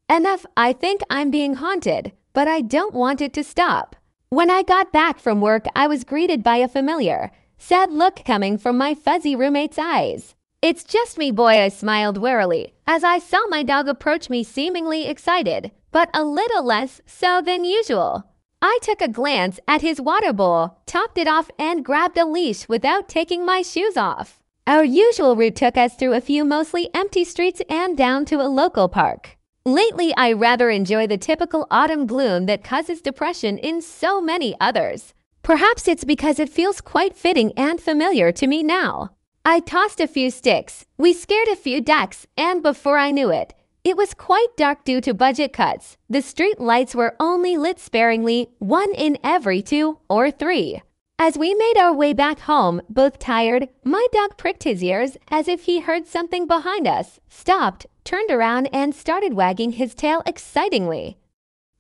Enough, I think I'm being haunted, but I don't want it to stop. When I got back from work, I was greeted by a familiar, sad look coming from my fuzzy roommate's eyes. "It's just me, boy," I smiled warily as I saw my dog approach me seemingly excited, but a little less so than usual. I took a glance at his water bowl, topped it off, and grabbed a leash without taking my shoes off. Our usual route took us through a few mostly empty streets and down to a local park. Lately, I rather enjoy the typical autumn gloom that causes depression in so many others. Perhaps it's because it feels quite fitting and familiar to me now. I tossed a few sticks, we scared a few ducks, and before I knew it, it was quite dark due to budget cuts. The street lights were only lit sparingly, one in every 2 or 3. As we made our way back home, both tired, my dog pricked his ears as if he heard something behind us, stopped, turned around, and started wagging his tail excitingly.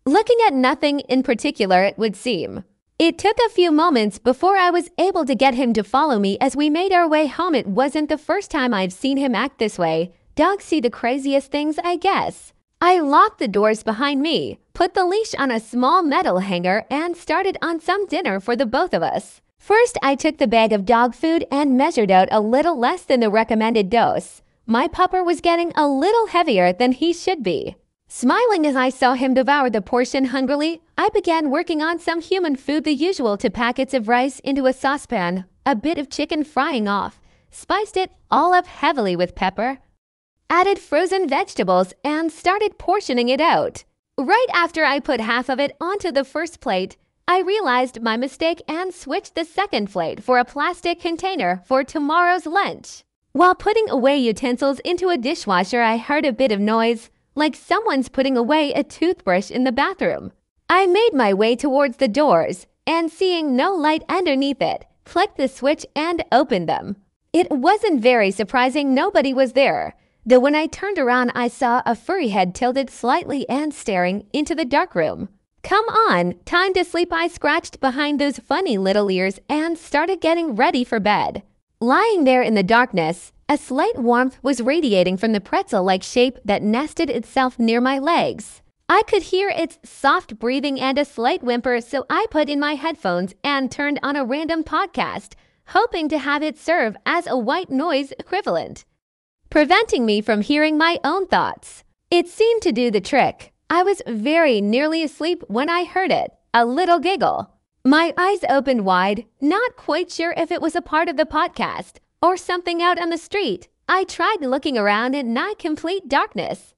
Looking at nothing in particular, it would seem. It took a few moments before I was able to get him to follow me as we made our way home. It wasn't the first time I've seen him act this way. Dogs see the craziest things, I guess. I locked the doors behind me, put the leash on a small metal hanger, and started on some dinner for the both of us. First, I took the bag of dog food and measured out a little less than the recommended dose. My pupper was getting a little heavier than he should be. Smiling as I saw him devour the portion hungrily, I began working on some human food, the usual 2 packets of rice into a saucepan, a bit of chicken frying off, spiced it all up heavily with pepper, added frozen vegetables, and started portioning it out. Right after I put half of it onto the first plate, I realized my mistake and switched the second plate for a plastic container for tomorrow's lunch. While putting away utensils into a dishwasher, I heard a bit of noise, like someone's putting away a toothbrush in the bathroom. I made my way towards the doors and, seeing no light underneath it, clicked the switch and opened them. It wasn't very surprising nobody was there, though when I turned around I saw a furry head tilted slightly and staring into the dark room. "Come on, time to sleep," I scratched behind those funny little ears and started getting ready for bed. Lying there in the darkness, a slight warmth was radiating from the pretzel-like shape that nested itself near my legs. I could hear its soft breathing and a slight whimper, so I put in my headphones and turned on a random podcast, hoping to have it serve as a white noise equivalent, preventing me from hearing my own thoughts. It seemed to do the trick. I was very nearly asleep when I heard it, a little giggle. My eyes opened wide, not quite sure if it was a part of the podcast or something out on the street. I tried looking around in nigh complete darkness,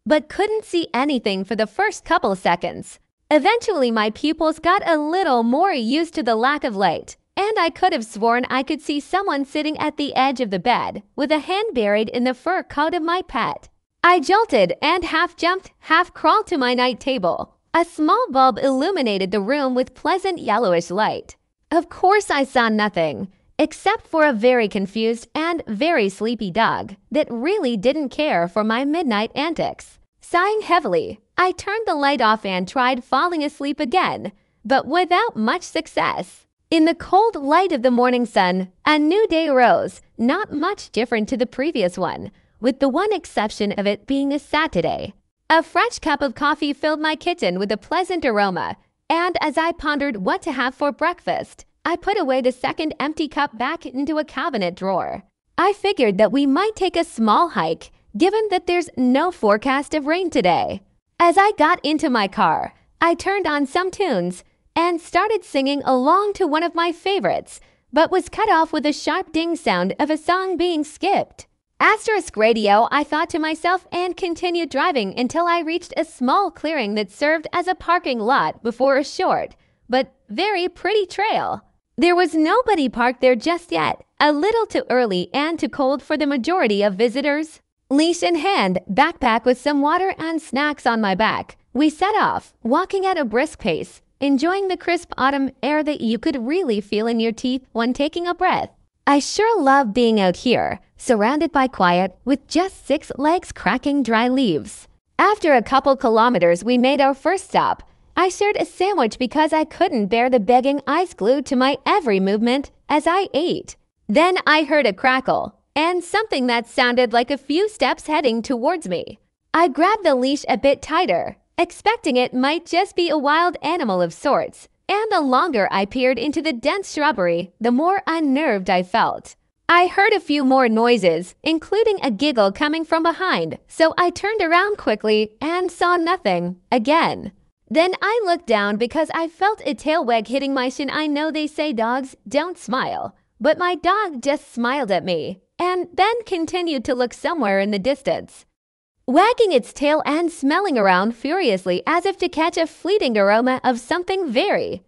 but couldn't see anything for the first couple seconds. Eventually, my pupils got a little more used to the lack of light, and I could have sworn I could see someone sitting at the edge of the bed with a hand buried in the fur coat of my pet. I jolted and half jumped, half crawled to my night table. A small bulb illuminated the room with pleasant yellowish light. Of course, I saw nothing, except for a very confused and very sleepy dog that really didn't care for my midnight antics. Sighing heavily, I turned the light off and tried falling asleep again, but without much success. In the cold light of the morning sun, a new day arose, not much different to the previous one, with the one exception of it being a Saturday. A fresh cup of coffee filled my kitchen with a pleasant aroma, and as I pondered what to have for breakfast, I put away the second empty cup back into a cabinet drawer. I figured that we might take a small hike, given that there's no forecast of rain today. As I got into my car, I turned on some tunes and started singing along to one of my favorites, but was cut off with a sharp ding sound of a song being skipped. Asterisk radio, I thought to myself, and continued driving until I reached a small clearing that served as a parking lot before a short, but very pretty trail. There was nobody parked there just yet, a little too early and too cold for the majority of visitors. Leash in hand, backpack with some water and snacks on my back, we set off, walking at a brisk pace, enjoying the crisp autumn air that you could really feel in your teeth when taking a breath. I sure love being out here, surrounded by quiet, with just 6 legs cracking dry leaves. After a couple kilometers, we made our first stop. I shared a sandwich because I couldn't bear the begging eyes glued to my every movement as I ate. Then I heard a crackle, and something that sounded like a few steps heading towards me. I grabbed the leash a bit tighter, expecting it might just be a wild animal of sorts, and the longer I peered into the dense shrubbery, the more unnerved I felt. I heard a few more noises, including a giggle coming from behind, so I turned around quickly and saw nothing again. Then I looked down because I felt a tail wag hitting my shin. I know they say dogs don't smile, but my dog just smiled at me and then continued to look somewhere in the distance, wagging its tail and smelling around furiously as if to catch a fleeting aroma of something very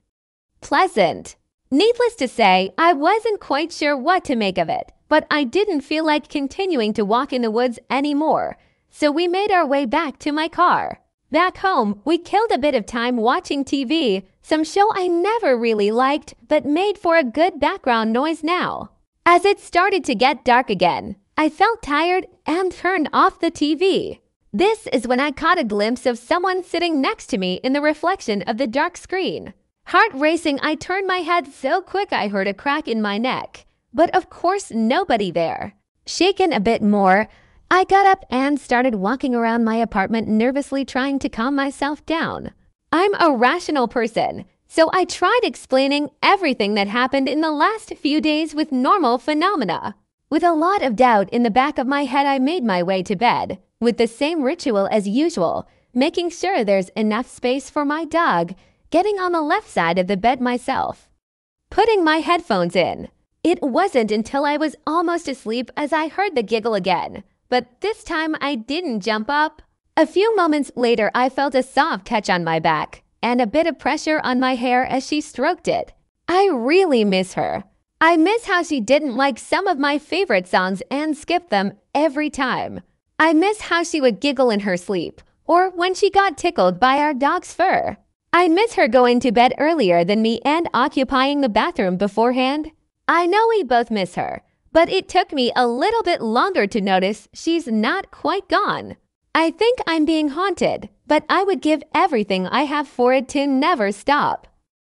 pleasant. Needless to say, I wasn't quite sure what to make of it, but I didn't feel like continuing to walk in the woods anymore, so we made our way back to my car. Back home, we killed a bit of time watching TV, some show I never really liked but made for a good background noise now. As it started to get dark again, I felt tired and turned off the TV. This is when I caught a glimpse of someone sitting next to me in the reflection of the dark screen. Heart racing, I turned my head so quick I heard a crack in my neck. But of course, nobody there. Shaken a bit more, I got up and started walking around my apartment, nervously trying to calm myself down. I'm a rational person, so I tried explaining everything that happened in the last few days with normal phenomena. With a lot of doubt in the back of my head, I made my way to bed, with the same ritual as usual, making sure there's enough space for my dog, getting on the left side of the bed myself, putting my headphones in. It wasn't until I was almost asleep as I heard the giggle again, but this time I didn't jump up. A few moments later, I felt a soft touch on my back and a bit of pressure on my hair as she stroked it. I really miss her. I miss how she didn't like some of my favorite songs and skipped them every time. I miss how she would giggle in her sleep, or when she got tickled by our dog's fur. I miss her going to bed earlier than me and occupying the bathroom beforehand. I know we both miss her, but it took me a little bit longer to notice she's not quite gone. I think I'm being haunted, but I would give everything I have for it to never stop.